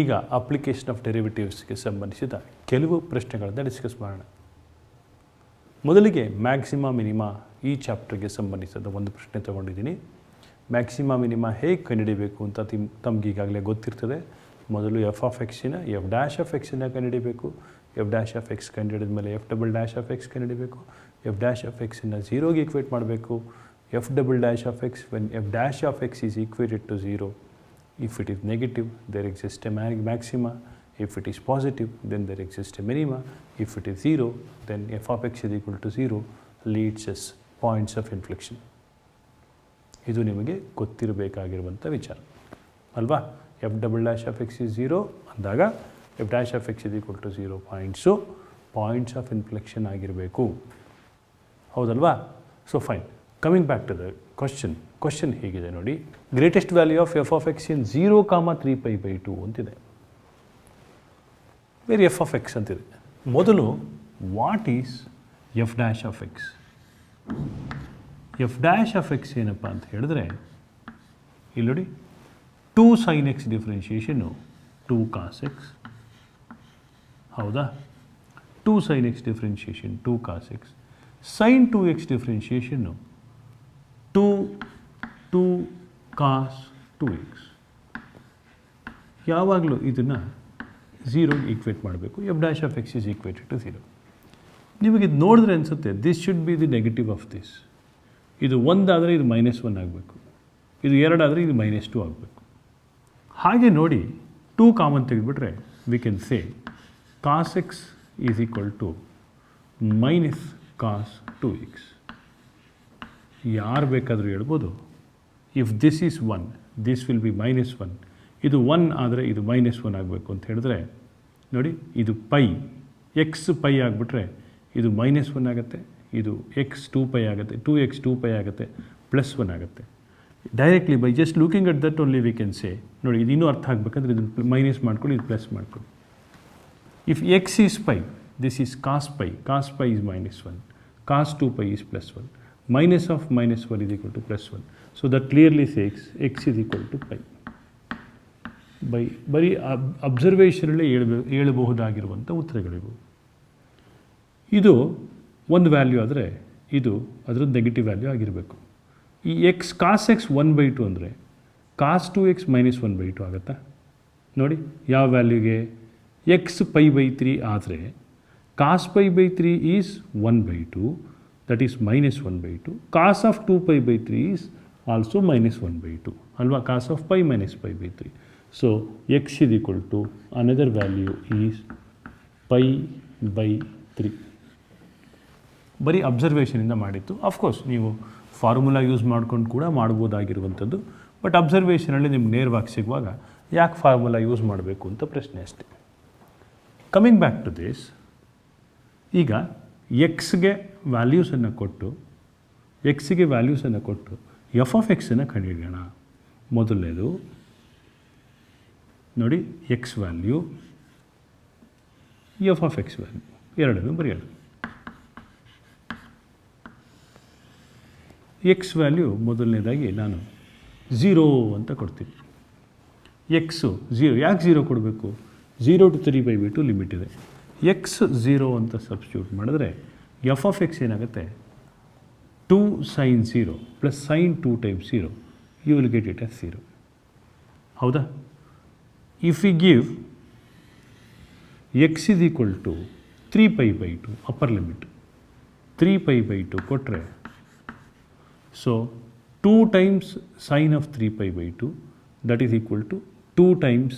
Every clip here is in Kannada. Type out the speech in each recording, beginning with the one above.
ಈಗ ಅಪ್ಲಿಕೇಶನ್ ಆಫ್ ಡೆರಿವೇಟಿವ್ಸ್ಗೆ ಸಂಬಂಧಿಸಿದ ಕೆಲವು ಪ್ರಶ್ನೆಗಳನ್ನು ಡಿಸ್ಕಸ್ ಮಾಡೋಣ. ಮೊದಲಿಗೆ ಮ್ಯಾಕ್ಸಿಮಾ ಮಿನಿಮಾ ಈ ಚಾಪ್ಟರ್ಗೆ ಸಂಬಂಧಿಸಿದ ಒಂದು ಪ್ರಶ್ನೆ ತೊಗೊಂಡಿದ್ದೀನಿ. ಮ್ಯಾಕ್ಸಿಮಾ ಮಿನಿಮಾ ಹೇಗೆ ಕಂಡುಹಿಡಿಯಬೇಕು ಅಂತ ತಮ್ಗೆ ಈಗಾಗಲೇ ಗೊತ್ತಿರ್ತದೆ. ಮೊದಲು ಎಫ್ ಆಫ್ ಎಕ್ಸಿನ ಎಫ್ ಡ್ಯಾಶ್ ಆಫ್ ಎಕ್ಸಿನ ಕಂಡುಹಿಡಿಯಬೇಕು. ಎಫ್ ಡ್ಯಾಶ್ ಆಫ್ ಎಕ್ಸ್ ಕಂಡುಹಿಡಿದ ಮೇಲೆ f double dash of x ಕಂಡುಹಿಡಿಯಬೇಕು. ಎಫ್ ಡ್ಯಾಶ್ ಆಫ್ ಎಕ್ಸನ್ನು ಝೀರೋಗೆ ಈಕ್ವೇಟ್ ಮಾಡಬೇಕು. F double dash of x when f dash of X is equated to zero. If it is negative, there exists a maxima. If it is positive, then there exists a minima. If it is zero, then f of x is equal to zero leads us points of inflection. ಇದು ನಿಮಗೆ ಗೊತ್ತಿರಬೇಕಾಗಿರುವಂಥ ವಿಚಾರ ಅಲ್ವಾ. F double dash of X is zero ಅಂದಾಗ f dash of X is equal to zero points of inflection ಆಗಿರಬೇಕು, ಹೌದಲ್ವಾ. So fine, coming back to the question ಹೇಗಿದೆ ನೋಡಿ. Greatest value of f of x in 0,3π/2 ಅಂತಿದೆ. ವೇರ್ ಎಫ್ ಆಫ್ ಎಕ್ಸ್ ಅಂತಿದೆ. ಮೊದಲು what is f dash of x? F dash of x ಏನಪ್ಪ ಅಂತ ಹೇಳಿದ್ರೆ ಇಲ್ಲಿ ನೋಡಿ, 2 sin x ಡಿಫ್ರೆನ್ಷಿಯೇಷನ್ನು 2 cos x, ಹೌದಾ. 2 sin x differentiation 2 cos x, sin 2x ಡಿಫ್ರೆನ್ಷಿಯೇಷನ್ನು 2 cos 2x. ಯಾವಾಗಲೂ ಇದನ್ನು ಝೀರೋಗೆ ಈಕ್ವೇಟ್ ಮಾಡಬೇಕು. F dash of X is equated to zero. ನಿಮಗೆ ಇದು ನೋಡಿದ್ರೆ ಅನಿಸುತ್ತೆ this should be the negative of this. ಇದು 1 ಆದರೆ ಇದು -1 ಆಗಬೇಕು, ಇದು 2 ಆದರೆ ಇದು -2 ಆಗಬೇಕು. ಹಾಗೆ ನೋಡಿ 2 ಕಾಮನ್ ತೆಗೆದುಬಿಟ್ರೆ we can say cos x is equal to -cos 2x. ಯಾರು ಬೇಕಾದರೂ ಹೇಳ್ಬೋದು if this is 1 this will be -1. ಇದು 1 ಆದರೆ ಇದು -1 ಆಗಬೇಕು ಅಂತ ಹೇಳಿದ್ರೆ ನೋಡಿ, ಇದು ಪೈ ಎಕ್ಸ್ ಪೈ ಆಗಿಬಿಟ್ರೆ ಇದು -1 ಆಗುತ್ತೆ, ಇದು ಎಕ್ಸ್ 2π ಆಗುತ್ತೆ, 2x 2π ಆಗುತ್ತೆ, +1 ಆಗುತ್ತೆ. Directly by just looking at that only we can ಸೇ ನೋಡಿ, ಇದು ಇನ್ನೂ ಅರ್ಥ ಆಗಬೇಕಂದ್ರೆ ಇದು ಮೈನಸ್ ಮಾಡ್ಕೊಳ್ಳಿ, ಇದು ಪ್ಲಸ್ ಮಾಡ್ಕೊಳ್ಳಿ. If x is pi, this is cos pi is -1, cos 2π ಈಸ್ +1, minus of -1 is equal to +1. So that clearly says x is equal to pi. ಬರೀ ಅಬ್ಸರ್ವೇಷನಲ್ಲಿ ಹೇಳಬಹುದಾಗಿರುವಂಥ ಉತ್ತರಗಳಿವು. ಇದು ಒಂದು ವ್ಯಾಲ್ಯೂ ಆದರೆ ಇದು ಅದರದ್ದು ನೆಗೆಟಿವ್ ವ್ಯಾಲ್ಯೂ ಆಗಿರಬೇಕು. ಈ ಎಕ್ಸ್ ಕಾಸ್ ಎಕ್ಸ್ 1/2 ಅಂದರೆ ಕಾಸ್ 2x -1/2 ಆಗುತ್ತಾ ನೋಡಿ. ಯಾವ ವ್ಯಾಲ್ಯೂಗೆ? ಎಕ್ಸ್ π/3 ಆದರೆ ಕಾಸ್ π/3 is 1/2, that is -1/2. Cos of 2π/3 is also -1/2 alva. Cos of pi minus pi/3. So x is equal to another value is pi/3. ಬರೀ ಅಬ್ಸರ್ವೇಷನಿಂದ ಮಾಡಿತ್ತು. ಅಫ್ಕೋರ್ಸ್ ನೀವು ಫಾರ್ಮುಲಾ ಯೂಸ್ ಮಾಡ್ಕೊಂಡು ಕೂಡ ಮಾಡ್ಬೋದಾಗಿರುವಂಥದ್ದು, ಬಟ್ ಅಬ್ಸರ್ವೇಷನಲ್ಲಿ ನಿಮ್ಗೆ ನೇರವಾಗಿ ಸಿಗುವಾಗ ಯಾಕೆ ಫಾರ್ಮುಲಾ ಯೂಸ್ ಮಾಡಬೇಕು ಅಂತ ಪ್ರಶ್ನೆ ಅಷ್ಟೇ. ಕಮಿಂಗ್ ಬ್ಯಾಕ್ ಟು ದಿಸ್, ಈಗ ಎಕ್ಸ್ಗೆ ವ್ಯಾಲ್ಯೂಸನ್ನು ಕೊಟ್ಟು ಎಫ್ ಆಫ್ ಎಕ್ಸನ್ನು ಕಂಡುಹಿಡಿಯೋಣ. ಮೊದಲನೇದು ನೋಡಿ, X value, F of X value ಎರಡನ್ನೂ ಬರೆಯೋಣ. ಎಕ್ಸ್ ವ್ಯಾಲ್ಯೂ ಮೊದಲನೇದಾಗಿ ನಾನು 0 ಅಂತ ಕೊಡ್ತೀನಿ. ಎಕ್ಸು 0, ಯಾಕೆ 0 ಕೊಡಬೇಕು? 0 to 3/2 ಲಿಮಿಟ್ ಇದೆ. ಎಕ್ಸ್ 0 ಅಂತ ಸಬ್ಸ್ಟಿಟ್ಯೂಟ್ ಮಾಡಿದ್ರೆ ಎಫ್ ಆಫ್ ಎಕ್ಸ್ ಏನಾಗುತ್ತೆ? 2 sin 0 + sin 2 times 0, you will get it as 0, ಹೌದಾ. If we give x is equal to 3π/2 upper limit 3π/2 ಕೊಟ್ಟರೆ, so 2 times sin of 3π/2 that is equal to 2 times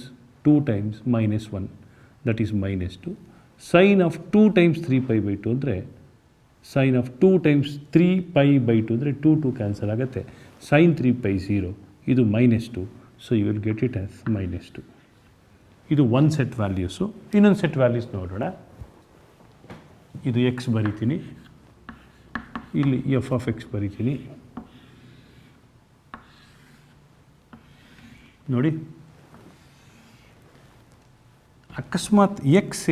-1 that is -2. sin of 2 times 3π/2 ಅಂದರೆ sin of 2 times 3π/2 ಅಂದರೆ 2 ಕ್ಯಾನ್ಸಲ್ ಆಗುತ್ತೆ. sin 3π 0, ಇದು -2, so you will get it as -2. ಇದು ಒಂದು ಸೆಟ್ ವ್ಯಾಲ್ಯೂಸು. ಇನ್ನೊಂದು ಸೆಟ್ ವ್ಯಾಲ್ಯೂಸ್ ನೋಡೋಣ. ಇದು ಎಕ್ಸ್ ಬರಿತೀನಿ, ಇಲ್ಲಿ ಎಫ್ ಆಫ್ ಎಕ್ಸ್ ಬರಿತೀನಿ. ನೋಡಿ, ಅಕಸ್ಮಾತ್ ಎಕ್ಸ್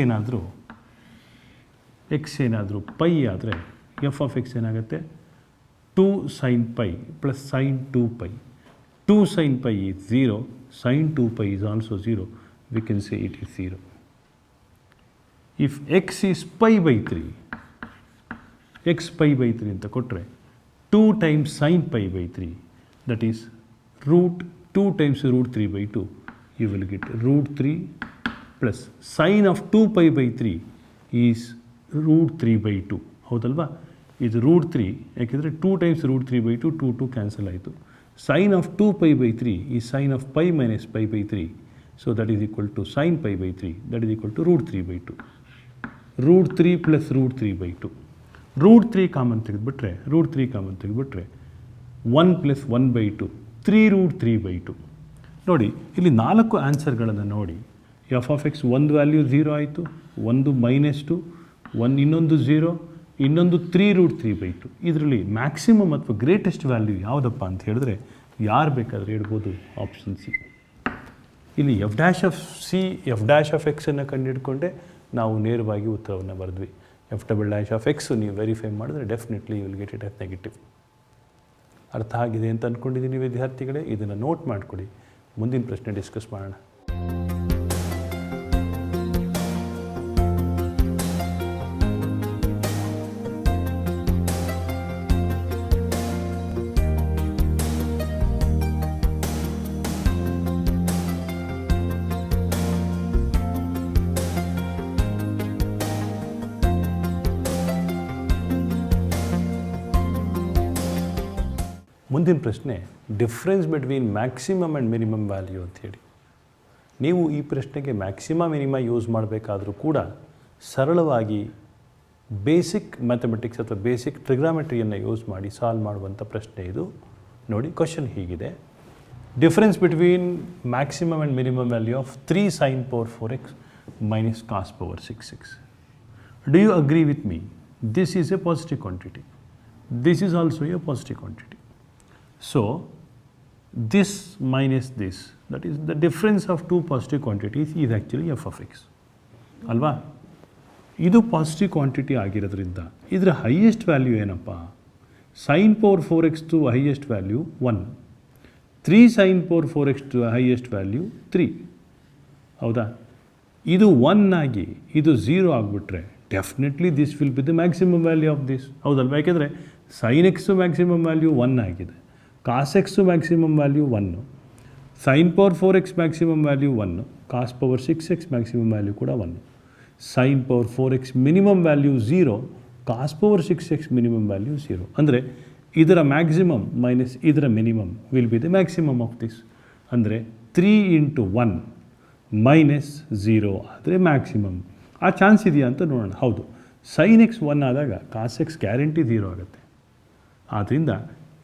ಏನಾದರೂ ಪೈ ಆದರೆ ಎಫ್ ಆಫ್ ಎಕ್ಸ್ ಏನಾಗುತ್ತೆ? 2 sin π + sin 2π. 2 sin π is 0, sin 2π is also 0. we can say it is 0. If x is pi by 3, x pi by 3 ಅಂತ ಕೊಟ್ಟರೆ 2 times sin pi by 3, that is root 2 times root 3 by 2, you will get root 3 plus sin of 2 pi by 3 is root 3 by 2. ಹೌದಲ್ವಾ? ಇದು ರೂಟ್ 3, ಯಾಕೆಂದರೆ 2 times root 3 by 2, 2 ಕ್ಯಾನ್ಸಲ್ ಆಯಿತು. Sin of 2 pi by 3 is sin of pi minus pi by 3. So that is equal to sin pi by 3. That is equal to root 3 by 2. Root 3 plus root 3 by 2. Root 3 common ತೆಗೆದುಬಿಟ್ರೆ 1 plus 1 by 2. 3 root 3 by 2. ನೋಡಿ, ಇಲ್ಲಿ 4 ಆನ್ಸರ್ಗಳನ್ನು ನೋಡಿ. ಎಫ್ ಆಫ್ ಎಕ್ಸ್ ಒಂದು ವ್ಯಾಲ್ಯೂ 0 ಆಯಿತು, ಒಂದು -2, ಒಂದು ಇನ್ನೊಂದು 0, ಇನ್ನೊಂದು 3 root 3 by 2. ಇದರಲ್ಲಿ ಮ್ಯಾಕ್ಸಿಮಮ್ ಅಥವಾ ಗ್ರೇಟೆಸ್ಟ್ ವ್ಯಾಲ್ಯೂ ಯಾವುದಪ್ಪ ಅಂತ ಹೇಳಿದ್ರೆ ಯಾರು ಬೇಕಾದರೆ ಹೇಳ್ಬೋದು, ಆಪ್ಷನ್ ಸಿ. ಇಲ್ಲಿ F dash of C, F dash of ಎಕ್ಸನ್ನು ಕಂಡುಹಿಡ್ಕೊಂಡೆ ನಾವು ನೇರವಾಗಿ ಉತ್ತರವನ್ನು ಬರೆದ್ವಿ. F double dash of x ನೀವು ವೆರಿಫೈ ಮಾಡಿದ್ರೆ definitely you will get it as negative. ಅರ್ಥ ಆಗಿದೆ ಅಂತ ಅಂದ್ಕೊಂಡಿದ್ದೀನಿ ವಿದ್ಯಾರ್ಥಿಗಳೇ. ಇದನ್ನು ನೋಟ್ ಮಾಡಿಕೊಡಿ, ಮುಂದಿನ ಪ್ರಶ್ನೆ ಡಿಸ್ಕಸ್ ಮಾಡೋಣ. ಮುಂದಿನ ಪ್ರಶ್ನೆ difference between maximum and minimum value ಅಂಥೇಳಿ. ನೀವು ಈ ಪ್ರಶ್ನೆಗೆ ಮ್ಯಾಕ್ಸಿಮ ಮಿನಿಮ ಯೂಸ್ ಮಾಡಬೇಕಾದ್ರೂ ಕೂಡ ಸರಳವಾಗಿ ಬೇಸಿಕ್ ಮ್ಯಾಥಮೆಟಿಕ್ಸ್ ಅಥವಾ ಬೇಸಿಕ್ ಟ್ರಿಗ್ರಾಮೆಟ್ರಿಯನ್ನು ಯೂಸ್ ಮಾಡಿ ಸಾಲ್ವ್ ಮಾಡುವಂಥ ಪ್ರಶ್ನೆ ಇದು. ನೋಡಿ, ಕ್ವಶನ್ ಹೀಗಿದೆ: difference between maximum and minimum value of 3 sin power 4x minus cos power 6x. Do you agree with me? This is a positive quantity. This is also a positive quantity. So, this minus this, that is the difference of two positive quantities is actually f of x. ಅಲ್ವಾ? ಇದು ಪಾಸಿಟಿವ್ ಕ್ವಾಂಟಿಟಿ ಆಗಿರೋದ್ರಿಂದ ಇದರ ಹೈಯೆಸ್ಟ್ ವ್ಯಾಲ್ಯೂ ಏನಪ್ಪ? sin power 4x to highest value 1, 3 sin power 4x to highest value 3. ಹೌದಾ? ಇದು 1 ಆಗಿ ಇದು 0 ಆಗಿಬಿಟ್ರೆ definitely this will be the maximum value of this. ಹೌದಲ್ವಾ? ಯಾಕೆಂದರೆ sin x ಮ್ಯಾಕ್ಸಿಮಮ್ ವ್ಯಾಲ್ಯೂ 1 ಆಗಿದೆ, cos x maximum value 1, sin power 4x maximum value 1, cos power 6x maximum value ಕೂಡ 1, sin power 4x minimum value 0, cos power 6x minimum value 0. ಅಂದರೆ ಇದರ ಮ್ಯಾಕ್ಸಿಮಮ್ ಮೈನಸ್ ಇದರ minimum will be the maximum of this. ಅಂದರೆ 3 × 1 ಮೈನಸ್ 0 ಆದರೆ ಮ್ಯಾಕ್ಸಿಮಮ್. ಆ ಚಾನ್ಸ್ ಇದೆಯಾ ಅಂತ ನೋಡೋಣ. ಹೌದು, sin x 1 ಆದಾಗ cos x ಗ್ಯಾರಂಟಿ 0 ಆಗುತ್ತೆ. ಆದ್ದರಿಂದ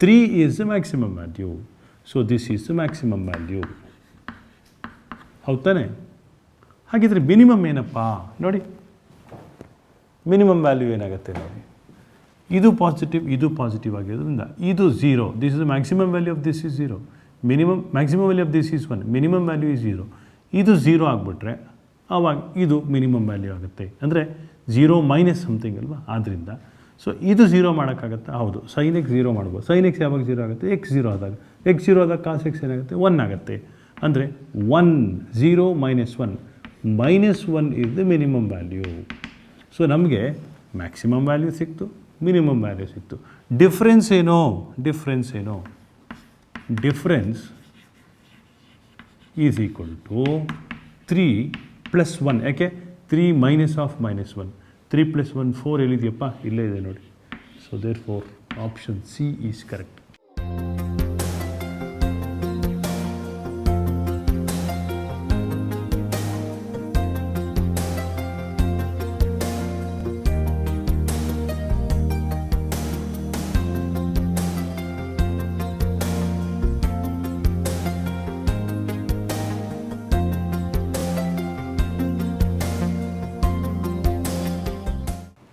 3 is the maximum value. So this is the maximum value. ಹೌದು ತಾನೆ? ಹಾಗಿದ್ರೆ ಮಿನಿಮಮ್ ಏನಪ್ಪ? ನೋಡಿ, ಮಿನಿಮಮ್ ವ್ಯಾಲ್ಯೂ ಏನಾಗುತ್ತೆ ನೋಡಿ. ಇದು ಪಾಸಿಟಿವ್ ಆಗಿರೋದ್ರಿಂದ ಇದು 0. This is the maximum value of this is 0. Maximum value of this is 1. Minimum value is 0. ಇದು 0 ಆಗಿಬಿಟ್ರೆ ಆವಾಗ ಇದು ಮಿನಿಮಮ್ ವ್ಯಾಲ್ಯೂ ಆಗುತ್ತೆ. ಅಂದರೆ 0 ಮೈನಸ್ ಸಮಥಿಂಗ್ ಅಲ್ವಾ? ಆದ್ದರಿಂದ ಸೊ ಇದು 0 ಮಾಡೋಕ್ಕಾಗತ್ತಾ? ಹೌದು. sin x 0 ಮಾಡ್ಬೋದು. sin x ಯಾವಾಗ 0 ಆಗುತ್ತೆ? x 0 ಆದಾಗ. x 0 ಆದಾಗ cos x ಏನಾಗುತ್ತೆ? 1 ಆಗುತ್ತೆ. ಅಂದರೆ 1, 0 minus 1, -1 is the minimum value. So ನಮಗೆ ಮ್ಯಾಕ್ಸಿಮಮ್ ವ್ಯಾಲ್ಯೂ ಸಿಕ್ತು, ಮಿನಿಮಮ್ ವ್ಯಾಲ್ಯೂ ಸಿಕ್ತು. ಡಿಫ್ರೆನ್ಸ್ ಏನೋ? Difference is equal to 3 + 1. ಯಾಕೆ? 3 ಮೈನಸ್ ಆಫ್ -1. 3 + 1 4 ಎಲ್ಲಿದೆಯಪ್ಪ? ಇಲ್ಲೇ ಇದೆ ನೋಡಿ. So therefore option C is correct.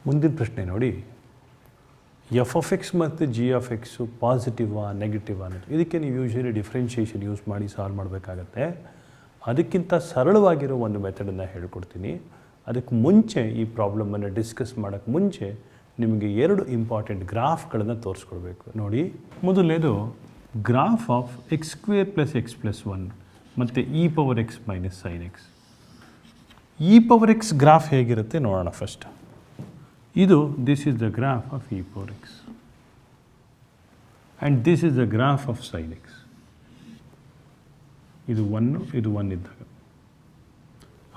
ಮುಂದಿನ ಪ್ರಶ್ನೆ ನೋಡಿ, ಎಫ್ ಆಫ್ ಎಕ್ಸ್ ಮತ್ತು ಜಿ ಆಫ್ ಎಕ್ಸು ಪಾಸಿಟಿವಾ ನೆಗೆಟಿವಾ ಅನ್ನೋದು. ಇದಕ್ಕೆ ನೀವು ಯೂಶ್ವಲಿ ಡಿಫ್ರೆನ್ಷಿಯೇಷನ್ ಯೂಸ್ ಮಾಡಿ ಸಾಲ್ವ್ ಮಾಡಬೇಕಾಗತ್ತೆ. ಅದಕ್ಕಿಂತ ಸರಳವಾಗಿರೋ ಒಂದು ಮೆಥಡನ್ನು ಹೇಳ್ಕೊಡ್ತೀನಿ. ಅದಕ್ಕೆ ಮುಂಚೆ ಈ ಪ್ರಾಬ್ಲಮನ್ನು ಡಿಸ್ಕಸ್ ಮಾಡೋಕ್ಕೆ ಮುಂಚೆ ನಿಮಗೆ 2 ಇಂಪಾರ್ಟೆಂಟ್ ಗ್ರಾಫ್ಗಳನ್ನು ತೋರಿಸ್ಕೊಡ್ಬೇಕು. ನೋಡಿ, ಮೊದಲನೇದು ಗ್ರಾಫ್ ಆಫ್ x² + x + 1 ಮತ್ತು e⁻x - sin x. E power x graph ಹೇಗಿರುತ್ತೆ ನೋಡೋಣ ಫಸ್ಟ್. ಇದು this is the graph of e power x and this is the graph of sine x. ಇದು ಒನ್ ಇದ್ದಾಗ.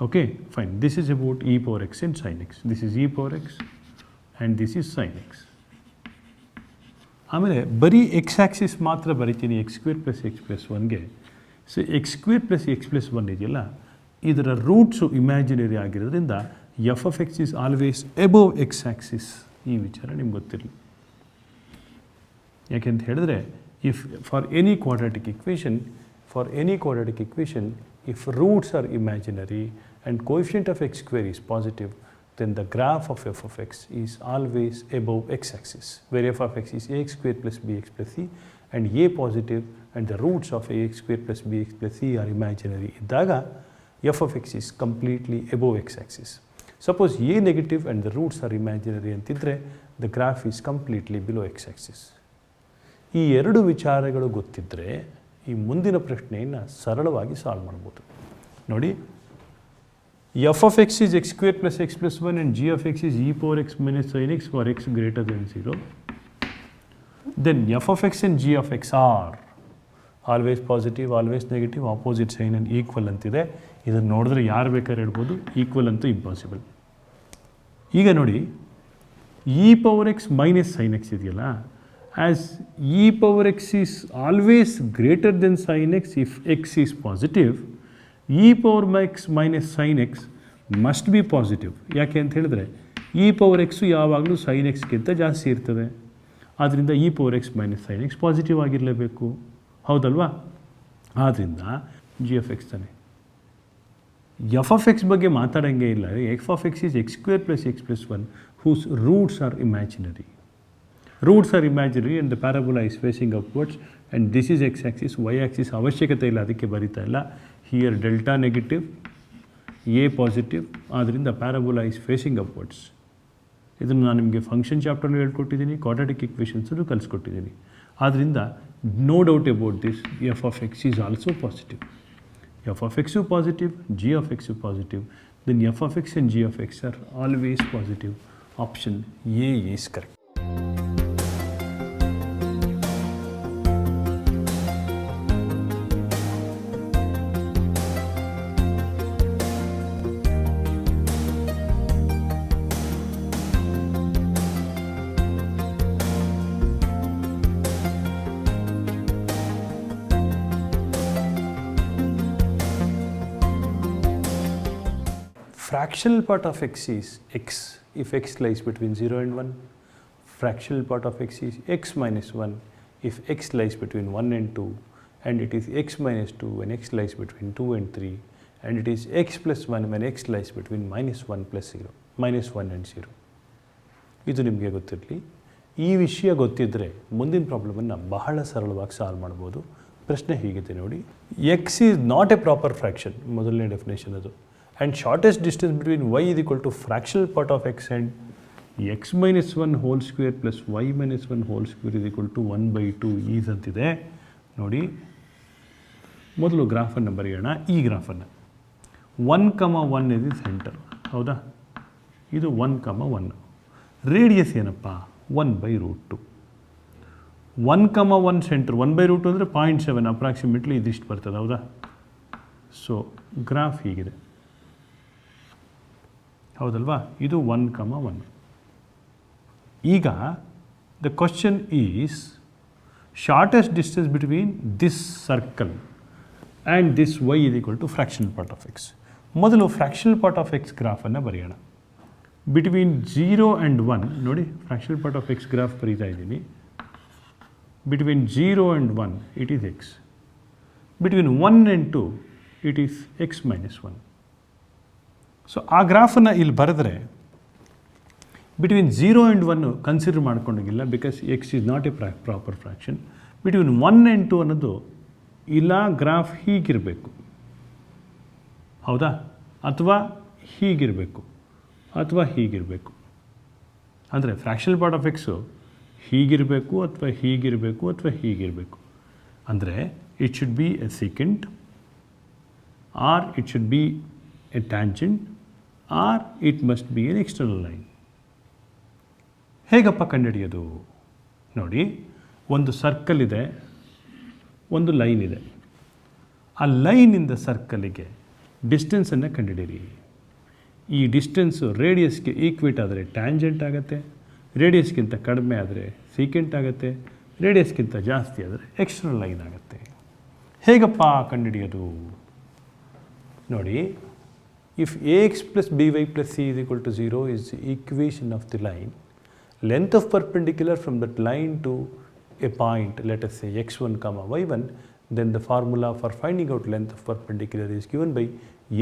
Okay fine. This is about e power x and sine x. This is E power x and this is sine x. ಆಮೇಲೆ ಬರೀ ಎಕ್ಸ್ ಆ್ಯಕ್ಸಿಸ್ ಮಾತ್ರ ಬರಿತೀನಿ x square plus X plus ಒನ್ಗೆ. So x square plus X plus one ಇದೆಯಲ್ಲ, ಇದರ ರೂಟ್ಸು ಇಮ್ಯಾಜಿನರಿ ಆಗಿರೋದ್ರಿಂದ F of X is always above X Axis. ಈ ವಿಚಾರ ನಿಮ್ಗೆ ಗೊತ್ತಿರಲಿ. ಯಾಕೆಂತ ಹೇಳಿದ್ರೆ if for any quadratic equation if roots are imaginary and coefficient of x square is positive, then the graph of f of x is always above x-axis, where f of x is ax square plus bx plus c and a positive and the roots of ax square plus bx plus c are imaginary. Iddaga f of x is completely above x-axis. Suppose a negative and the roots are imaginary antidre, the graph is completely below x-axis. ಈ ಎರಡು ವಿಚಾರಗಳು ಗೊತ್ತಿದ್ದರೆ ಈ ಮುಂದಿನ ಪ್ರಶ್ನೆಯನ್ನು ಸರಳವಾಗಿ ಸಾಲ್ವ್ ಮಾಡ್ಬೋದು. ನೋಡಿ, F of X is X square plus X plus one and G of X is E power X minus sine X for X greater than 0. Then F of X and G of X are always positive, always negative, opposite sign and equal ಅಂತಿದೆ. ಇದನ್ನು ನೋಡಿದ್ರೆ ಯಾರು ಬೇಕಾದ್ರೆ ಹೇಳ್ಬೋದು, ಈಕ್ವಲ್ ಅಂತೂ ಇಂಪಾಸಿಬಲ್. ಈಗ ನೋಡಿ, E power X minus sine X ಇದೆಯಲ್ಲ, as e power x is always greater than sin x if x is positive, e power x minus sin x must be positive. ಯಾಕೆ ಅಂತ ಹೇಳಿದ್ರೆ e power x ಯಾವಾಗಲೂ sin x ಗಿಂತ ಜಾಸ್ತಿ ಇರ್ತದೆ. ಆದ್ದರಿಂದ e power x minus sin x positive ಆಗಿರಲೇಬೇಕು, ಹೌದಲ್ವಾ? ಆದ್ದರಿಂದ g of x ತಾನೆ. f of x ಬಗ್ಗೆ ಮಾತಾಡೋಂಗೆ ಇಲ್ಲ. f of x is x square plus x plus 1 whose roots are imaginary. Roots are imaginary and the parabola is facing upwards and this is x-axis, y-axis ಅವಶ್ಯಕತೆ ಇಲ್ಲ, ಅದಕ್ಕೆ ಬರಿತಾ ಇಲ್ಲ. Here delta negative, a positive, ಆದ್ದರಿಂದ ಪ್ಯಾರಾಬೋಲಾ is facing upwards. ಇದನ್ನು ನಾನು ನಿಮಗೆ ಫಂಕ್ಷನ್ ಚಾಪ್ಟರ್ನಲ್ಲಿ ಹೇಳ್ಕೊಟ್ಟಿದ್ದೀನಿ, ಕ್ವಾಡ್ರಾಟಿಕ್ ಇಕ್ವೇಷನ್ಸನ್ನು ಕಲಿಸ್ಕೊಟ್ಟಿದ್ದೀನಿ. ಆದ್ದರಿಂದ no doubt about this, F of X is also positive. F of X positive, G of X positive, then F of X and G of X are always positive. Option A is correct. Fractional part of x is x if x lies between 0 and 1. Fractional part of x is x minus 1 if x lies between 1 and 2, and it is x minus 2 when x lies between 2 and 3, and it is x plus 1 when x lies between minus 1 and 0. ಇದು ನಿಮಗೆ ಗೊತ್ತಿರಲಿ. ಈ ವಿಷಯ ಗೊತ್ತಿದ್ದರೆ ಮುಂದಿನ ಪ್ರಾಬ್ಲಮನ್ನು ಬಹಳ ಸರಳವಾಗಿ ಸಾಲ್ವ್ ಮಾಡ್ಬೋದು. ಪ್ರಶ್ನೆ ಹೀಗಿದೆ ನೋಡಿ, X is not A proper fraction, ಮೊದಲನೇ ಡೆಫಿನೇಷನ್ ಅದು. And shortest distance between y is equal to fractional part of x and x minus 1 whole square plus y minus 1 whole square is equal to 1/2 is ಅಂತಿದೆ. ನೋಡಿ, ಮೊದಲು ಗ್ರಾಫನ್ನು ಬರೆಯೋಣ. ಈ ಗ್ರಾಫನ್ನು 1,1 ಇದು ಸೆಂಟರ್, ಹೌದಾ? ಇದು 1,1. ರೇಡಿಯಸ್ ಏನಪ್ಪ? 1/√2. 1,1 ಸೆಂಟರ್, 1/√2 ಅಂದರೆ 0.7 ಅಪ್ರಾಕ್ಸಿಮೇಟ್ಲಿ ಇದಿಷ್ಟು ಬರ್ತದೆ, ಹೌದಾ? ಸೊ ಗ್ರಾಫ್ ಹೀಗಿದೆ, ಹೌದಲ್ವಾ? ಇದು 1,1. ಈಗ the question is shortest distance between this circle and this y is equal to fractional part of x. ಮೊದಲು ಫ್ರ್ಯಾಕ್ಷನಲ್ ಪಾರ್ಟ್ ಆಫ್ ಎಕ್ಸ್ ಗ್ರಾಫನ್ನು ಬರೆಯೋಣ. ಬಿಟ್ವೀನ್ 0 ಆ್ಯಂಡ್ 1 ನೋಡಿ, fractional part of x graph ಬರೀತಾ ಇದ್ದೀನಿ. Between 0 and 1 it is x. Between 1 and 2 it is x minus 1. So ಆ ಗ್ರಾಫನ್ನು ಇಲ್ಲಿ ಬರೆದ್ರೆ ಬಿಟ್ವೀನ್ 0 ಆ್ಯಂಡ್ 1 ಕನ್ಸಿಡರ್ ಮಾಡ್ಕೊಂಡೋಗಿಲ್ಲ, because X is not A proper fraction. Between 1 and 2 ಅನ್ನೋದು ಇಲ್ಲ, ಗ್ರಾಫ್ ಹೀಗಿರಬೇಕು, ಹೌದಾ? ಅಥವಾ ಹೀಗಿರಬೇಕು, ಅಥವಾ ಹೀಗಿರಬೇಕು. ಅಂದರೆ ಫ್ರ್ಯಾಕ್ಷನಲ್ ಪಾರ್ಟ್ ಆಫ್ ಎಕ್ಸು ಹೀಗಿರಬೇಕು, ಅಥವಾ ಹೀಗಿರಬೇಕು, ಅಥವಾ ಹೀಗಿರಬೇಕು. ಅಂದರೆ it should be a secant, or it should be a tangent, or it must be an external line. ಹೇಗಪ್ಪ ಕಂಡುಹಿಡಿಯೋದು? ನೋಡಿ, ಒಂದು ಸರ್ಕಲ್ ಇದೆ, ಒಂದು ಲೈನ್ ಇದೆ. ಆ ಲೈನಿಂದ ಸರ್ಕಲಿಗೆ ಡಿಸ್ಟೆನ್ಸನ್ನು ಕಂಡುಹಿಡೀರಿ. ಈ ಡಿಸ್ಟೆನ್ಸು ರೇಡಿಯಸ್ಗೆ ಈಕ್ವೇಟ್ ಆದರೆ ಟ್ಯಾಂಜೆಂಟ್ ಆಗುತ್ತೆ, ರೇಡಿಯಸ್ಗಿಂತ ಕಡಿಮೆ ಆದರೆ ಸೀಕೆಂಟ್ ಆಗುತ್ತೆ, ರೇಡಿಯಸ್ಗಿಂತ ಜಾಸ್ತಿ ಆದರೆ ಎಕ್ಸ್ಟರ್ನಲ್ ಲೈನ್ ಆಗುತ್ತೆ. ಹೇಗಪ್ಪ ಕಂಡುಹಿಡಿಯೋದು? ನೋಡಿ, if ax plus by plus c is equal to 0 is the equation of the line, length of perpendicular from that line to a point, let us say x1 comma y1, then the formula for finding out length of perpendicular is given by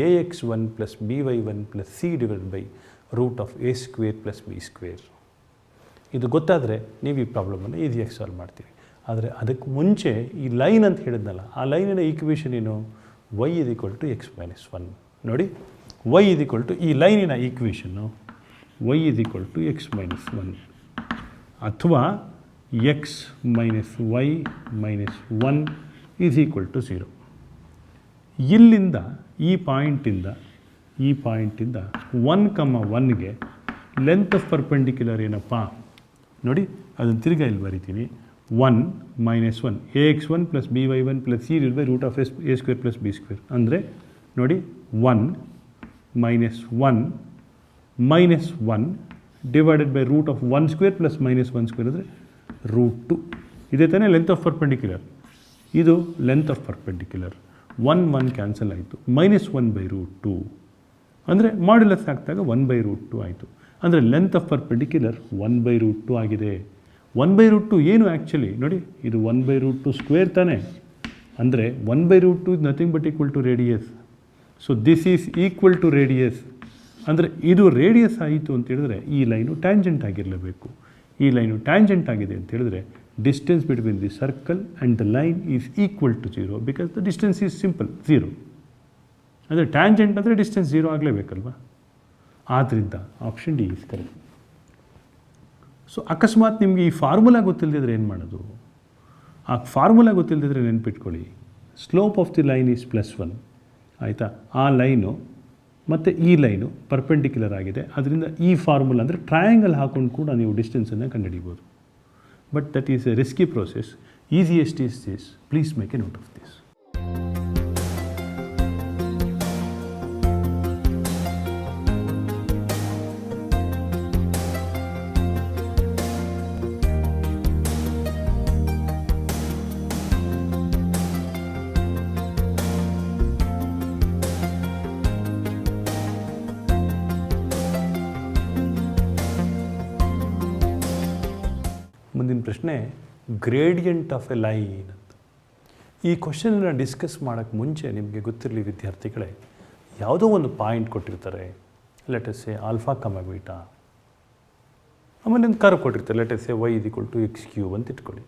ax1 plus by1 plus c divided by root of a square plus b square. ಇದು ಗೊತ್ತಾದರೆ ನೀವು ಈ ಪ್ರಾಬ್ಲಮನ್ನು ಈಸಿಯಾಗಿ ಸಾಲ್ವ್ ಮಾಡ್ತೀವಿ. ಆದರೆ ಅದಕ್ಕೆ ಮುಂಚೆ ಈ ಲೈನ್ ಅಂತ ಹೇಳಿದ್ನಲ್ಲ, ಆ ಲೈನಿನ ಈಕ್ವೇಷನ್ ಏನು? y is equal to x minus 1. ನೋಡಿ, y is equal to ಈ ಲೈನಿನ ಈಕ್ವೇಷನ್ನು y is equal to x minus 1 ಅಥವಾ x minus y minus 1 is equal to 0. ಇಲ್ಲಿಂದ ಈ ಪಾಯಿಂಟಿಂದ 1,1ಗೆ ಲೆಂತ್ ಆಫ್ ಪರ್ಪೆಂಡಿಕ್ಯುಲರ್ ಏನಪ್ಪ? ನೋಡಿ, ಅದನ್ನು ತಿರ್ಗಾ ಇಲ್ಲಿ ಬರಿತೀನಿ. 1 minus 1 ax1 plus by1 plus c divided by root of a square plus b square. ಅಂದರೆ ನೋಡಿ, 1 minus 1 divided by root of 1 square plus minus 1 square ಅಂದರೆ root 2. ಇದೇ ತಾನೇ ಲೆಂತ್ ಆಫ್ ಪರ್ಪೆಂಡಿಕ್ಯುಲರ್. ಇದು ಲೆಂತ್ ಆಫ್ ಪರ್ಪೆಂಡಿಕ್ಯುಲರ್. 1 ಕ್ಯಾನ್ಸಲ್ ಆಯಿತು. -1/√2 ಅಂದರೆ ಮಾಡ್ಯುಲಸ್ ಹಾಕಿದಾಗ 1/√2 ಆಯಿತು. ಅಂದರೆ ಲೆಂತ್ ಆಫ್ ಪರ್ಪೆಂಡಿಕ್ಯುಲರ್ 1/√2 ಆಗಿದೆ. 1/√2 ಏನು ಆ್ಯಕ್ಚುಲಿ? ನೋಡಿ, ಇದು 1/√2 ಸ್ಕ್ವೇರ್ ತಾನೇ. ಅಂದರೆ 1/√2 is nothing but equal to radius. So this is equal to radius. ಅಂದರೆ ಇದು ರೇಡಿಯಸ್ ಆಯಿತು ಅಂತ ಹೇಳಿದ್ರೆ ಈ ಲೈನು ಟ್ಯಾಂಜೆಂಟ್ ಆಗಿರಲೇಬೇಕು. ಈ ಲೈನು ಟ್ಯಾಂಜೆಂಟ್ ಆಗಿದೆ ಅಂತ ಹೇಳಿದ್ರೆ distance between the circle and the line is equal to 0 because the distance is simple 0. ಅಂದರೆ ಟ್ಯಾಂಜೆಂಟ್ ಅಂದರೆ ಡಿಸ್ಟೆನ್ಸ್ 0 ಆಗಲೇಬೇಕಲ್ವ? ಆದ್ದರಿಂದ option D is correct. So ಅಕಸ್ಮಾತ್ ನಿಮಗೆ ಈ ಫಾರ್ಮುಲಾ ಗೊತ್ತಿಲ್ಲದಿದ್ರೆ ಏನು ಮಾಡೋದು? ಆ ಫಾರ್ಮುಲಾ ಗೊತ್ತಿಲ್ಲದಿದ್ರೆ ನೆನ್ಪಿಟ್ಕೊಳ್ಳಿ, slope of the line is +1. ಆಯಿತಾ? ಆ ಲೈನು ಮತ್ತು ಈ ಲೈನು ಪರ್ಪೆಂಡಿಕ್ಯುಲರ್ ಆಗಿದೆ. ಅದರಿಂದ ಈ ಫಾರ್ಮುಲಾ ಅಂದರೆ ಟ್ರಯಾಂಗಲ್ ಹಾಕೊಂಡು ಕೂಡ ನೀವು ಡಿಸ್ಟೆನ್ಸನ್ನು ಕಂಡುಹಿಡಿಬೋದು. But that is A risky process. Easiest is this. Please make A note of this. ಮುಂದಿನ ಪ್ರಶ್ನೆ, ಗ್ರೇಡಿಯಂಟ್ ಆಫ್ ಎ ಲೈನ್ ಅಂತ. ಈ ಕ್ವಶನನ್ನು ಡಿಸ್ಕಸ್ ಮಾಡೋಕ್ಕೆ ಮುಂಚೆ ನಿಮಗೆ ಗೊತ್ತಿರಲಿ ವಿದ್ಯಾರ್ಥಿಗಳೇ, ಯಾವುದೋ ಒಂದು ಪಾಯಿಂಟ್ ಕೊಟ್ಟಿರ್ತಾರೆ, let us say alpha comma beta. ಆಮೇಲೆ ಒಂದು ಕರ್ವ್ ಕೊಟ್ಟಿರ್ತಾರೆ, let us say y is equal to x³ ಅಂತ ಇಟ್ಕೊಳ್ಳಿ.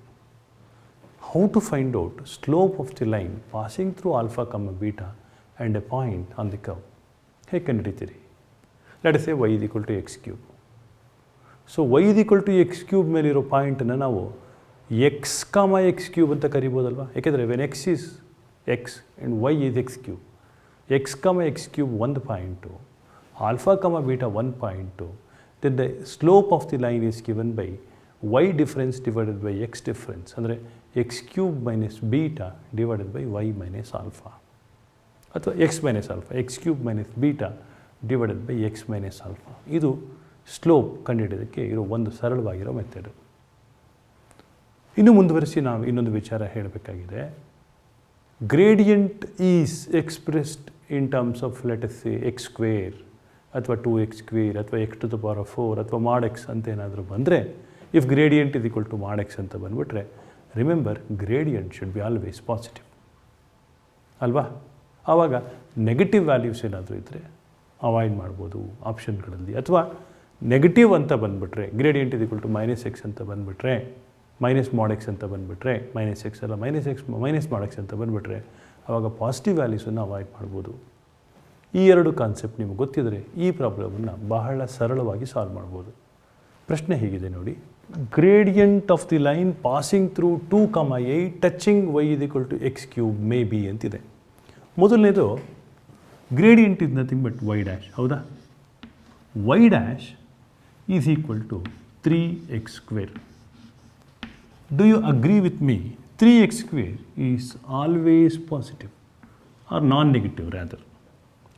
How to find out slope of the line passing through alpha comma beta and a point on the curve? ಹೇಗೆ ಕಂಡುಹಿಡಿತೀರಿ? Let us say y is equal to x³. So y is equal to x³ ಮೇಲಿರೋ ಪಾಯಿಂಟನ್ನು ನಾವು x, x³ ಅಂತ ಕರಿಬೋದಲ್ವ? ಯಾಕೆಂದರೆ when x is x and y is x³, x, x³ ಒಂದು ಪಾಯಿಂಟು, ಆಲ್ಫಾ ಬೀಟಾ ಒಂದು point, then the slope of the line is given by y difference divided by x difference, ಅಂದರೆ x³ minus beta divided by y minus alpha, ಅಥವಾ x minus alpha, x³ minus beta divided by x minus alpha. ಇದು ಸ್ಲೋಪ್ ಕಂಡುಹಿಡಿಯೋದಕ್ಕೆ ಇರೋ ಒಂದು ಸರಳವಾಗಿರೋ ಮೆಥಡು. ಇನ್ನು ಮುಂದುವರಿಸಿ ನಾವು ಇನ್ನೊಂದು ವಿಚಾರ ಹೇಳಬೇಕಾಗಿದೆ. Gradient is expressed in terms of let us say x² ಅಥವಾ 2x² ಅಥವಾ x⁴ ಅಥವಾ mod x ಅಂತ ಏನಾದರೂ ಬಂದರೆ, if gradient is equal to mod x ಅಂತ ಬಂದುಬಿಟ್ರೆ, remember gradient should be always positive ಅಲ್ವಾ? ಆವಾಗ ನೆಗೆಟಿವ್ ವ್ಯಾಲ್ಯೂಸ್ ಏನಾದರೂ ಇದ್ದರೆ ಅವಾಯ್ಡ್ ಮಾಡ್ಬೋದು ಆಪ್ಷನ್ಗಳಲ್ಲಿ. ಅಥವಾ ನೆಗೆಟಿವ್ ಅಂತ ಬಂದುಬಿಟ್ರೆ, gradient is equal to -x ಅಂತ ಬಂದುಬಿಟ್ರೆ, -mod x ಅಂತ ಬಂದುಬಿಟ್ರೆ, -x ಅಲ್ಲ -mod x ಅಂತ ಬಂದುಬಿಟ್ರೆ, ಆವಾಗ ಪಾಸಿಟಿವ್ ವ್ಯಾಲ್ಯೂಸನ್ನು ಅವಾಯ್ಡ್ ಮಾಡ್ಬೋದು. ಈ ಎರಡು ಕಾನ್ಸೆಪ್ಟ್ ನಿಮಗೆ ಗೊತ್ತಿದ್ದರೆ ಈ ಪ್ರಾಬ್ಲಮನ್ನು ಬಹಳ ಸರಳವಾಗಿ ಸಾಲ್ವ್ ಮಾಡ್ಬೋದು. ಪ್ರಶ್ನೆ ಹೀಗಿದೆ ನೋಡಿ, gradient of the line passing through 2,8 touching y is equal to x³ may be ಅಂತಿದೆ. ಮೊದಲನೇದು gradient is nothing but y', ಹೌದಾ? y dash is equal to 3x square. Do you agree with me? 3x square is always positive or non-negative rather,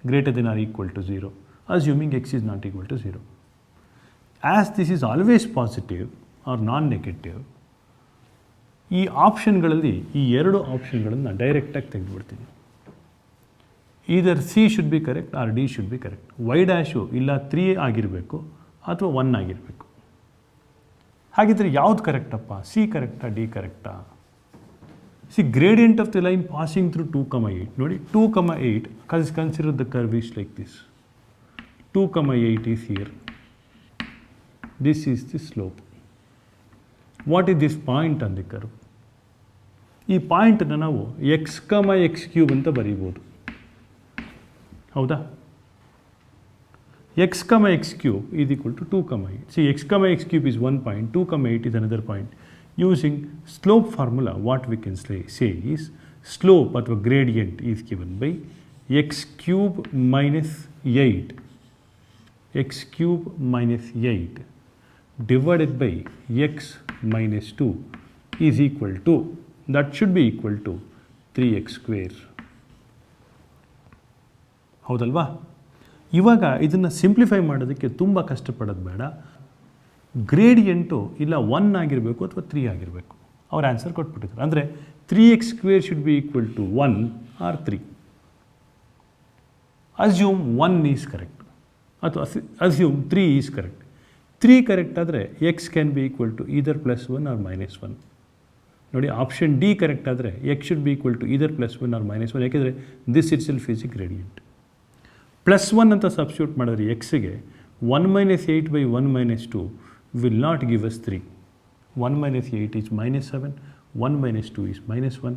greater than or equal to 0, assuming x is not equal to 0. As this is always positive or non-negative, ಈ ಆಪ್ಷನ್ಗಳಲ್ಲಿ ಈ ಎರಡು ಆಪ್ಷನ್ಗಳನ್ನು ಡೈರೆಕ್ಟಾಗಿ ತೆಗೆದುಬಿಡ್ತೀನಿ. Either C should be correct or D should be correct. Y dash ಇಲ್ಲ 3 ಆಗಿರಬೇಕು ಅಥವಾ 1 ಆಗಿರಬೇಕು. ಹಾಗಿದ್ರೆ ಯಾವ್ದು ಕರೆಕ್ಟಪ್ಪ? ಸಿ ಕರೆಕ್ಟಾ ಡಿ ಕರೆಕ್ಟಾ? C gradient of the line passing through 2,8. ನೋಡಿ 2,8 consider the curve is like this. 2,8 is here. This is the slope. What is this point on the curve? ಈ ಪಾಯಿಂಟನ್ನು ನಾವು x,x³ ಅಂತ ಬರೀಬೋದು. ಹೌದಾ? x,x³ is equal to 2,8. See, x,x³ is one point, 2,8 is another point. Using slope formula, what we can say is slope or gradient is given by x³ minus 8. x³ minus 8 divided by x minus 2 is equal to, that should be equal to 3x square. ಹೌದಲ್ವಾ? ಇವಾಗ ಇದನ್ನು ಸಿಂಪ್ಲಿಫೈ ಮಾಡೋದಕ್ಕೆ ತುಂಬ ಕಷ್ಟಪಡೋದು ಬೇಡ. ಗ್ರೇಡಿಯಂಟು ಇಲ್ಲ 1 ಆಗಿರಬೇಕು ಅಥವಾ 3 ಆಗಿರಬೇಕು. ಅವ್ರ ಆನ್ಸರ್ ಕೊಟ್ಬಿಟ್ಟಿದ್ದಾರೆ. ಅಂದರೆ 3x square should be equal to 1 or 3. Assume 1 is correct ಅಥವಾ ಅಸ್ಯೂಮ್ 3 ಈಸ್ ಕರೆಕ್ಟ್. 3 ಕರೆಕ್ಟ್ ಆದರೆ X can be equal to either +1 or -1. ನೋಡಿ, ಆಪ್ಷನ್ ಡಿ ಕರೆಕ್ಟ್ ಆದರೆ X should be equal to either +1 or -1. ಯಾಕೆಂದರೆ this itself is a gradient. +1 ಅಂತ ಸಬ್ಸ್ಟಿಟ್ಯೂಟ್ ಮಾಡಿದ್ರೆ ಎಕ್ಸ್ಗೆ 1 - 8 by 1 - 2 will not give us 3. 1 - 8 is -7, 1 - 2 is -1,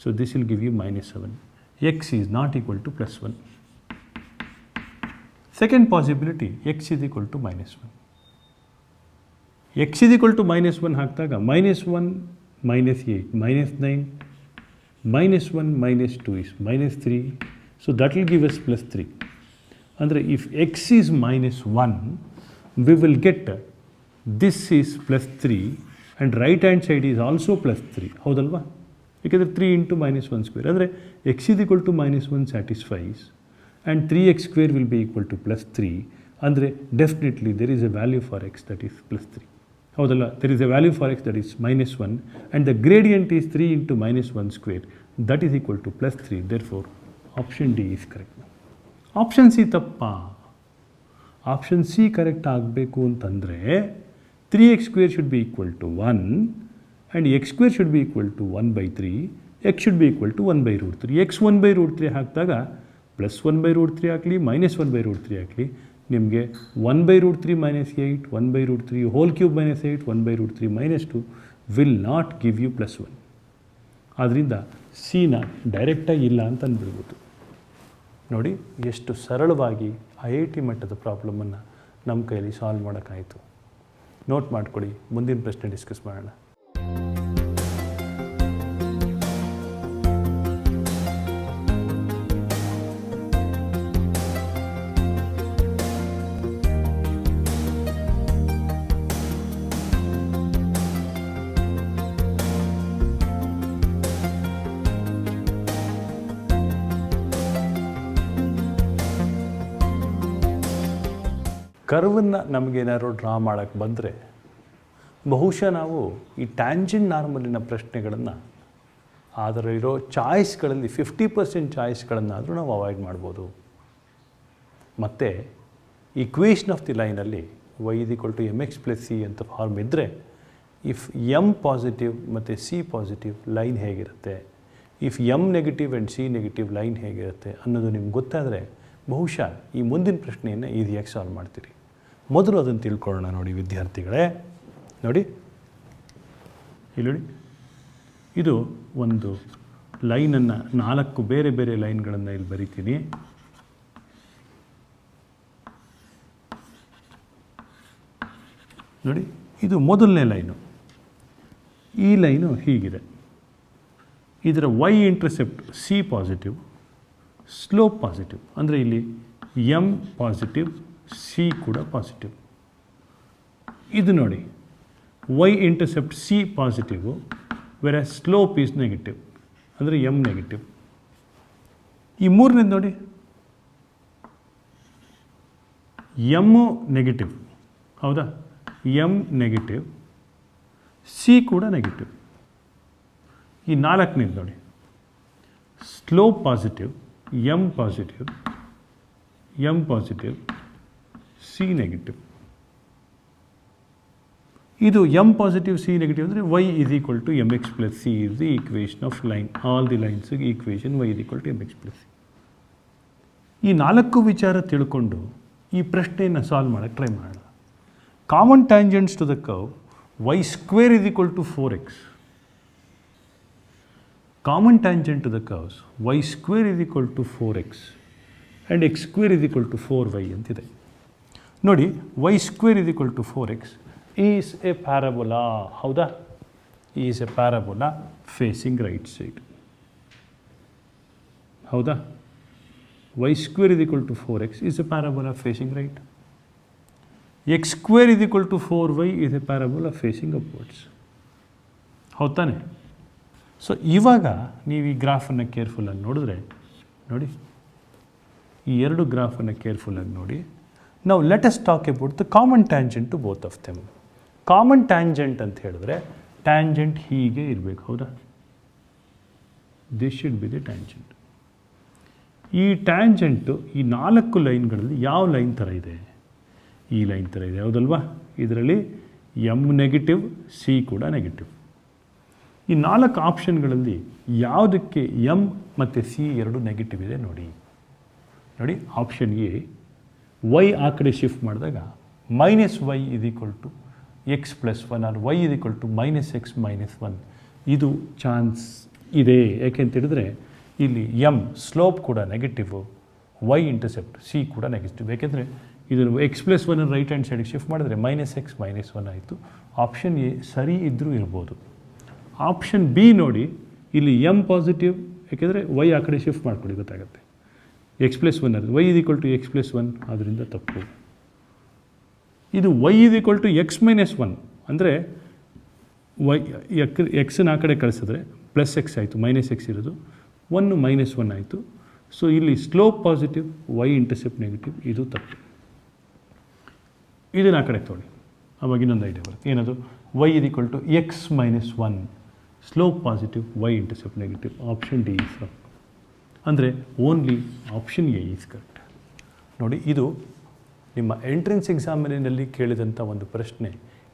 so this will give you -7. X is not equal to +1. Second possibility, x is equal to -1. x is equal to -1 ಹಾಕಿದಾಗ -1 - 8 -9, -1 - 2 is -3, so that will give us +3. ಅಂದರೆ if x is -1, we will get this is +3 and right hand side is also +3. ಹೌದಲ್ವಾ? ಏಕೆಂದರೆ 3 × -1 square. ಅಂದರೆ x is equal to -1 satisfies and 3x square will be equal to +3. ಅಂದರೆ definitely there is a value for x that is +3. ಹೌದಲ್ಲ? there is a value for x that is -1 and the gradient is 3 × -1 square, that is equal to +3. Therefore option D is correct. Option C ತಪ್ಪಾ? ಆಪ್ಷನ್ ಸಿ ಕರೆಕ್ಟ್ ಆಗಬೇಕು ಅಂತಂದರೆ 3x square should be equal to 1 and x square should be equal to 1/3. x should be equal to 1/√3. x 1/√3 ಹಾಕಿದಾಗ +1/√3 ಆಗಲಿ -1/√3 ಆಗಲಿ ನಿಮಗೆ 1/√3 - 8, 1/√3 whole cube - 8, 1/√3 - 2 will not give you +1. ಆದ್ದರಿಂದ ಸಿನ ಡೈರೆಕ್ಟಾಗಿ ಇಲ್ಲ ಅಂತ ಅಂದ್ಬಿಡ್ಬೋದು. ನೋಡಿ ಎಷ್ಟು ಸರಳವಾಗಿ IIT ಮಟ್ಟದ ಪ್ರಾಬ್ಲಮನ್ನು ನಮ್ಮ ಕೈಯಲ್ಲಿ ಸಾಲ್ವ್ ಮಾಡೋಕ್ಕಾಯಿತು. ನೋಟ್ ಮಾಡ್ಕೊಳ್ಳಿ, ಮುಂದಿನ ಪ್ರಶ್ನೆ ಡಿಸ್ಕಸ್ ಮಾಡೋಣ. ಕರ್ವನ್ನು ನಮಗೇನಾದ್ರು ಡ್ರಾ ಮಾಡೋಕ್ಕೆ ಬಂದರೆ ಬಹುಶಃ ನಾವು ಈ ಟ್ಯಾಂಜೆಂಟ್ ನಾರ್ಮಲಿನ ಪ್ರಶ್ನೆಗಳನ್ನು ಅದರಲ್ಲಿರೋ ಚಾಯ್ಸ್ಗಳಲ್ಲಿ 50% ಚಾಯ್ಸ್ಗಳನ್ನಾದರೂ ನಾವು ಅವಾಯ್ಡ್ ಮಾಡ್ಬೋದು. ಮತ್ತು ಈಕ್ವೇಷನ್ ಆಫ್ ದಿ ಲೈನಲ್ಲಿ y = mx + c ಅಂತ ಫಾರ್ಮ್ ಇದ್ದರೆ ಇಫ್ m ಪಾಸಿಟಿವ್ ಮತ್ತು c ಪಾಸಿಟಿವ್ ಲೈನ್ ಹೇಗಿರುತ್ತೆ, if m negative and c negative line ಹೇಗಿರುತ್ತೆ ಅನ್ನೋದು ನಿಮ್ಗೆ ಗೊತ್ತಾದರೆ ಬಹುಶಃ ಈ ಮುಂದಿನ ಪ್ರಶ್ನೆಯನ್ನು ಈಸಿಯಾಗಿ ಸಾಲ್ವ್ ಮಾಡ್ತೀರಿ. ಮೊದಲು ಅದನ್ನು ತಿಳ್ಕೊಳ್ಳೋಣ. ನೋಡಿ ವಿದ್ಯಾರ್ಥಿಗಳೇ, ನೋಡಿ ಇಲ್ಲಿ ನೋಡಿ, ಇದು ಒಂದು ಲೈನನ್ನು 4 ಬೇರೆ ಬೇರೆ ಲೈನ್ಗಳನ್ನು ಇಲ್ಲಿ ಬರಿತೀನಿ. ನೋಡಿ, ಇದು ಮೊದಲನೇ ಲೈನು. ಈ ಲೈನು ಹೀಗಿದೆ. ಇದರ y intercept c positive, slope positive. ಅಂದರೆ ಇಲ್ಲಿ m ಪಾಸಿಟಿವ್, ಸಿ ಕೂಡ ಪಾಸಿಟಿವ್. ಇದು ನೋಡಿ, Y intercept C positive, where slope is negative, ಅಂದರೆ ಎಮ್ ನೆಗೆಟಿವ್. ಈ ಮೂರನೇದು ನೋಡಿ, ಎಮ್ಮು ನೆಗೆಟಿವ್, ಹೌದಾ? ಎಮ್ ನೆಗೆಟಿವ್, ಸಿ ಕೂಡ ನೆಗೆಟಿವ್. ಈ ನಾಲ್ಕನೇದು ನೋಡಿ, slope positive, M positive, M positive, C negative. ಇದು ಎಮ್ ಪಾಸಿಟಿವ್ ಸಿ ನೆಗೆಟಿವ್ ಅಂದರೆ Y is equal to M X plus C is the equation of line. All the ಲೈನ್ಸಿಗೆ equation y is equal to M X plus C. ಈ ನಾಲ್ಕು ವಿಚಾರ ತಿಳ್ಕೊಂಡು ಈ ಪ್ರಶ್ನೆಯನ್ನು ಸಾಲ್ವ್ ಮಾಡೋಕ್ಕೆ ಟ್ರೈ ಮಾಡೋಣ. Common tangents to the curve Y square is equal to 4x. Common tangent to the curves y square is equal to 4x and x square is equal to 4y ಅಂತಿದೆ. ನೋಡಿ, y square is equal to 4x is a parabola. ಹೌದಾ? is a parabola facing right side. ಹೌದಾ? y square is equal to 4x is a parabola facing right. x square is equal to 4y is a parabola facing upwards. ಹೌದಾನೆ? ಸೊ ಇವಾಗ ನೀವು ಈ ಗ್ರಾಫನ್ನು ಕೇರ್ಫುಲ್ಲಾಗಿ ನೋಡಿದ್ರೆ, ನೋಡಿ ಈ ಎರಡು ಗ್ರಾಫನ್ನು ಕೇರ್ಫುಲ್ಲಾಗಿ ನೋಡಿ. ನಾವು let us talk about the common tangent to both of them. Common tangent ಅಂತ ಹೇಳಿದ್ರೆ ಟ್ಯಾಂಜೆಂಟ್ ಹೀಗೆ ಇರಬೇಕು, ಹೌದಾ? This should be the tangent. ಈ ಟ್ಯಾಂಜೆಂಟು ಈ ನಾಲ್ಕು ಲೈನ್ಗಳಲ್ಲಿ ಯಾವ ಲೈನ್ ಥರ ಇದೆ? ಈ ಲೈನ್ ಥರ ಇದೆ, ಹೌದಲ್ವಾ? ಇದರಲ್ಲಿ ಎಮ್ ನೆಗೆಟಿವ್, ಸಿ ಕೂಡ ನೆಗೆಟಿವ್. ಈ ನಾಲ್ಕು ಆಪ್ಷನ್ಗಳಲ್ಲಿ ಯಾವುದಕ್ಕೆ ಎಮ್ ಮತ್ತು ಸಿ ಎರಡು ನೆಗೆಟಿವ್ ಇದೆ ನೋಡಿ. ನೋಡಿ, ಆಪ್ಷನ್ ಎ, ವೈ ಆ ಕಡೆ ಶಿಫ್ಟ್ ಮಾಡಿದಾಗ minus Y is equal to X plus 1 or Y is equal to minus X minus 1. ಇದು ಚಾನ್ಸ್ ಇದೆ. ಯಾಕೆಂತ ಹೇಳಿದ್ರೆ ಇಲ್ಲಿ ಎಮ್ ಸ್ಲೋಪ್ ಕೂಡ ನೆಗೆಟಿವು, ವೈ ಇಂಟರ್ಸೆಪ್ಟ್ ಸಿ ಕೂಡ ನೆಗೆಟಿವ್. ಯಾಕೆಂದರೆ ಇದನ್ನು ಎಕ್ಸ್ ಪ್ಲಸ್ 1 ರೈಟ್ ಹ್ಯಾಂಡ್ ಸೈಡಿಗೆ ಶಿಫ್ಟ್ ಮಾಡಿದ್ರೆ ಮೈನಸ್ ಎಕ್ಸ್ ಮೈನಸ್ 1 ಆಯಿತು. ಆಪ್ಷನ್ ಎ ಸರಿ ಇದ್ದರೂ ಇರ್ಬೋದು. ಆಪ್ಷನ್ ಬಿ ನೋಡಿ, ಇಲ್ಲಿ ಎಮ್ ಪಾಸಿಟಿವ್, ಯಾಕೆಂದರೆ ವೈ ಆ ಕಡೆ ಶಿಫ್ಟ್ ಮಾಡ್ಕೊಳ್ಳಿ, ಗೊತ್ತಾಗುತ್ತೆ. ಎಕ್ಸ್ ಪ್ಲಸ್ 1 ಅದು Y is equal to X plus 1, ಆದ್ದರಿಂದ ತಪ್ಪು. ಇದು Y is equal to X minus 1 ಅಂದರೆ ವೈ ಎಕ್ಸನ್ನು ಆ ಕಡೆ ಕಳಿಸಿದ್ರೆ ಪ್ಲಸ್ ಎಕ್ಸ್ ಆಯಿತು, ಮೈನಸ್ ಎಕ್ಸ್ ಇರೋದು 1 ಮೈನಸ್ 1 ಆಯಿತು. ಸೊ ಇಲ್ಲಿ slope positive, Y intercept negative, ಇದು ತಪ್ಪು. ಇದನ್ನು ಆ ಕಡೆ ತೊಗೊಳ್ಳಿ, ಅವಾಗ ಇನ್ನೊಂದು ಐಡಿಯಾ ಬರುತ್ತೆ. ಏನದು? Y is equal to X minus 1, slope positive, Y intercept negative. Option D is wrong. ಅಂದರೆ only option A is correct. ನೋಡಿ, ಇದು ನಿಮ್ಮ ಎಂಟ್ರೆನ್ಸ್ ಎಕ್ಸಾಮಿನಲ್ಲಿ ಕೇಳಿದಂಥ ಒಂದು ಪ್ರಶ್ನೆ.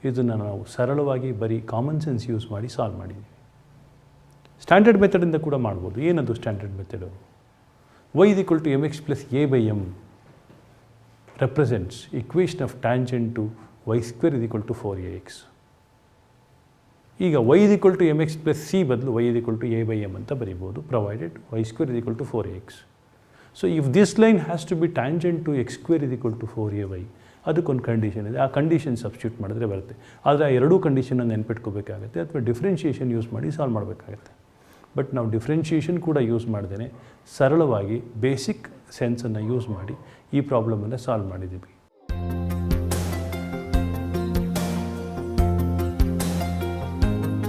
ಇದನ್ನು ನಾವು ಸರಳವಾಗಿ ಬರೀ ಕಾಮನ್ ಸೆನ್ಸ್ ಯೂಸ್ ಮಾಡಿ ಸಾಲ್ವ್ ಮಾಡಿದ್ದೀವಿ. ಸ್ಟ್ಯಾಂಡರ್ಡ್ ಮೆಥಡಿಂದ ಕೂಡ ಮಾಡ್ಬೋದು. ಏನದು standard method? Y is equal to M X plus A by M represents equation of tangent to y square is equal to 4ax. ಈಗ y is equal to mx plus c ಬದಲು y is equal to a by m ಅಂತ ಬರೀಬೋದು, provided y square is equal to 4ax. So if this line has to be tangent to x square is equal to 4ay, ಅದಕ್ಕೊಂದು ಕಂಡೀಷನ್ ಇದೆ. ಆ ಕಂಡೀಷನ್ ಸಬ್ಸ್ಟಿಟ್ಯೂಟ್ ಮಾಡಿದ್ರೆ ಬರುತ್ತೆ. ಆದರೆ ಆ ಎರಡೂ ಕಂಡೀಷನ್ನ ನೆನ್ಪಿಟ್ಕೋಬೇಕಾಗುತ್ತೆ, ಅಥವಾ ಡಿಫ್ರೆನ್ಷಿಯೇಷನ್ ಯೂಸ್ ಮಾಡಿ ಸಾಲ್ವ್ ಮಾಡಬೇಕಾಗುತ್ತೆ. ಬಟ್ ನಾವು ಡಿಫ್ರೆನ್ಷಿಯೇಷನ್ ಕೂಡ ಯೂಸ್ ಮಾಡ್ದೇ ಸರಳವಾಗಿ ಬೇಸಿಕ್ ಸೆನ್ಸನ್ನು ಯೂಸ್ ಮಾಡಿ ಈ ಪ್ರಾಬ್ಲಮನ್ನು ಸಾಲ್ವ್ ಮಾಡಿದ್ದೀವಿ.